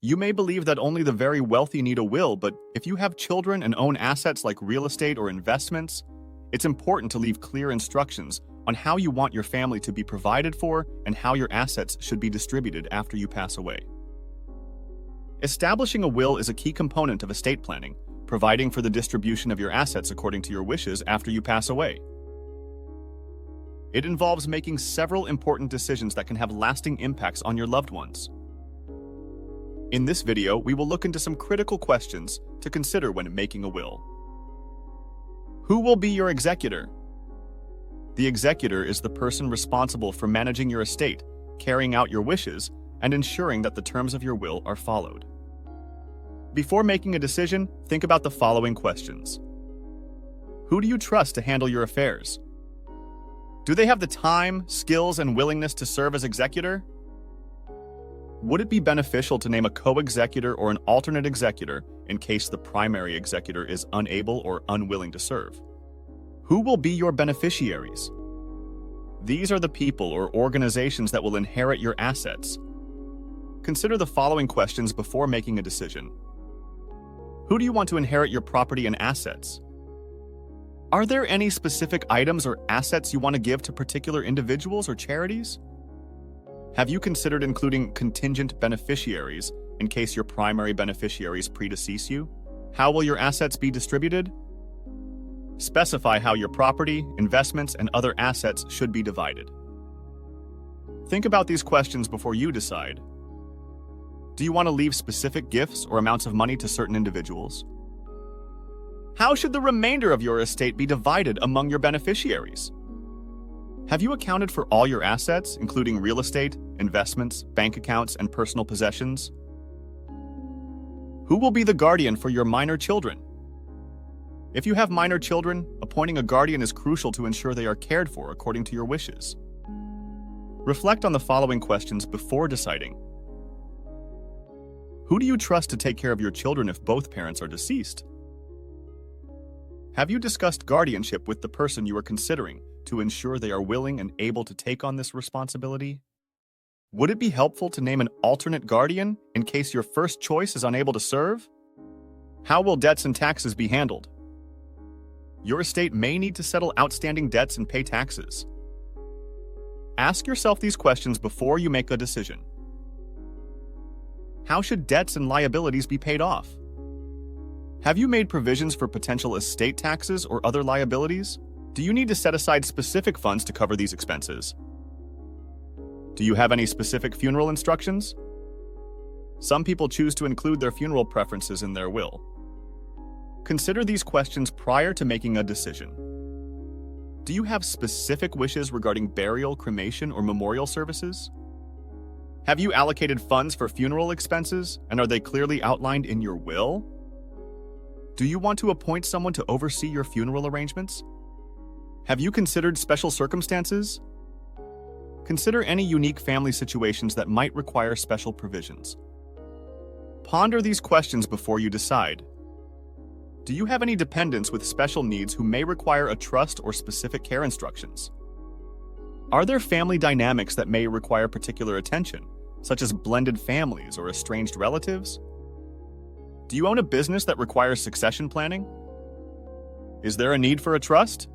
You may believe that only the very wealthy need a will, but if you have children and own assets like real estate or investments, it's important to leave clear instructions on how you want your family to be provided for and how your assets should be distributed after you pass away. Establishing a will is a key component of estate planning, providing for the distribution of your assets according to your wishes after you pass away. It involves making several important decisions that can have lasting impacts on your loved ones. In this video, we will look into some critical questions to consider when making a will. Who will be your executor? The executor is the person responsible for managing your estate, carrying out your wishes, and ensuring that the terms of your will are followed. Before making a decision, think about the following questions. Who do you trust to handle your affairs? Do they have the time, skills, and willingness to serve as executor? Would it be beneficial to name a co-executor or an alternate executor in case the primary executor is unable or unwilling to serve? Who will be your beneficiaries? These are the people or organizations that will inherit your assets. Consider the following questions before making a decision. Who do you want to inherit your property and assets? Are there any specific items or assets you want to give to particular individuals or charities? Have you considered including contingent beneficiaries in case your primary beneficiaries predecease you? How will your assets be distributed? Specify how your property, investments, and other assets should be divided. Think about these questions before you decide. Do you want to leave specific gifts or amounts of money to certain individuals? How should the remainder of your estate be divided among your beneficiaries? Have you accounted for all your assets, including real estate, investments, bank accounts, and personal possessions? Who will be the guardian for your minor children? If you have minor children, appointing a guardian is crucial to ensure they are cared for according to your wishes. Reflect on the following questions before deciding. Who do you trust to take care of your children if both parents are deceased? Have you discussed guardianship with the person you are considering to ensure they are willing and able to take on this responsibility? Would it be helpful to name an alternate guardian in case your first choice is unable to serve? How will debts and taxes be handled? Your estate may need to settle outstanding debts and pay taxes. Ask yourself these questions before you make a decision. How should debts and liabilities be paid off? Have you made provisions for potential estate taxes or other liabilities? Do you need to set aside specific funds to cover these expenses? Do you have any specific funeral instructions? Some people choose to include their funeral preferences in their will. Consider these questions prior to making a decision. Do you have specific wishes regarding burial, cremation, or memorial services? Have you allocated funds for funeral expenses, and are they clearly outlined in your will? Do you want to appoint someone to oversee your funeral arrangements? Have you considered special circumstances? Consider any unique family situations that might require special provisions. Ponder these questions before you decide. Do you have any dependents with special needs who may require a trust or specific care instructions? Are there family dynamics that may require particular attention, such as blended families or estranged relatives? Do you own a business that requires succession planning? Is there a need for a trust?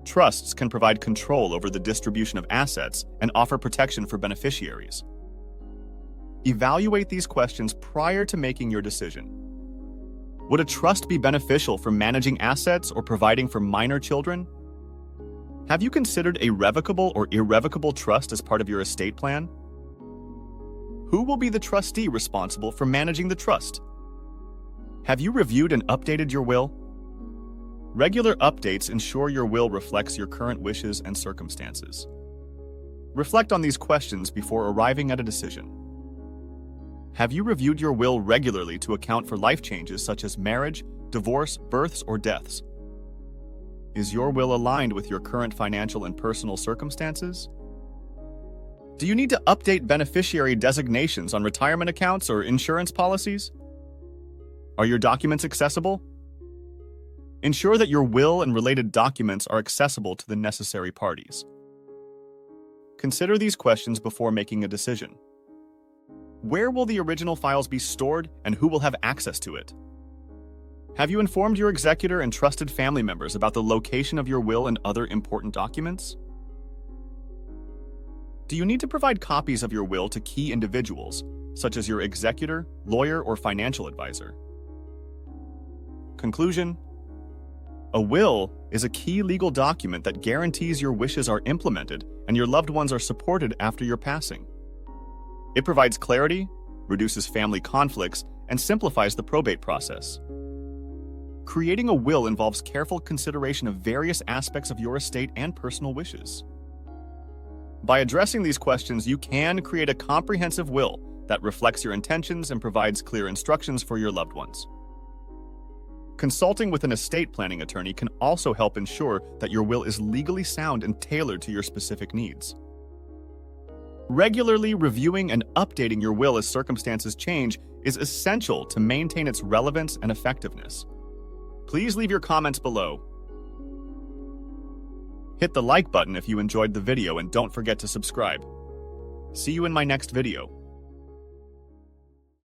Trusts can provide control over the distribution of assets and offer protection for beneficiaries. Evaluate these questions prior to making your decision. Would a trust be beneficial for managing assets or providing for minor children? Have you considered a revocable or irrevocable trust as part of your estate plan? Who will be the trustee responsible for managing the trust? Have you reviewed and updated your will? Regular updates ensure your will reflects your current wishes and circumstances. Reflect on these questions before arriving at a decision. Have you reviewed your will regularly to account for life changes such as marriage, divorce, births, or deaths? Is your will aligned with your current financial and personal circumstances? Do you need to update beneficiary designations on retirement accounts or insurance policies? Are your documents accessible? Ensure that your will and related documents are accessible to the necessary parties. Consider these questions before making a decision. Where will the original files be stored and who will have access to it? Have you informed your executor and trusted family members about the location of your will and other important documents? Do you need to provide copies of your will to key individuals, such as your executor, lawyer, or financial advisor? Conclusion: a will is a key legal document that guarantees your wishes are implemented and your loved ones are supported after your passing. It provides clarity, reduces family conflicts, and simplifies the probate process. Creating a will involves careful consideration of various aspects of your estate and personal wishes. By addressing these questions, you can create a comprehensive will that reflects your intentions and provides clear instructions for your loved ones. Consulting with an estate planning attorney can also help ensure that your will is legally sound and tailored to your specific needs. Regularly reviewing and updating your will as circumstances change is essential to maintain its relevance and effectiveness. Please leave your comments below. Hit the like button if you enjoyed the video and don't forget to subscribe. See you in my next video.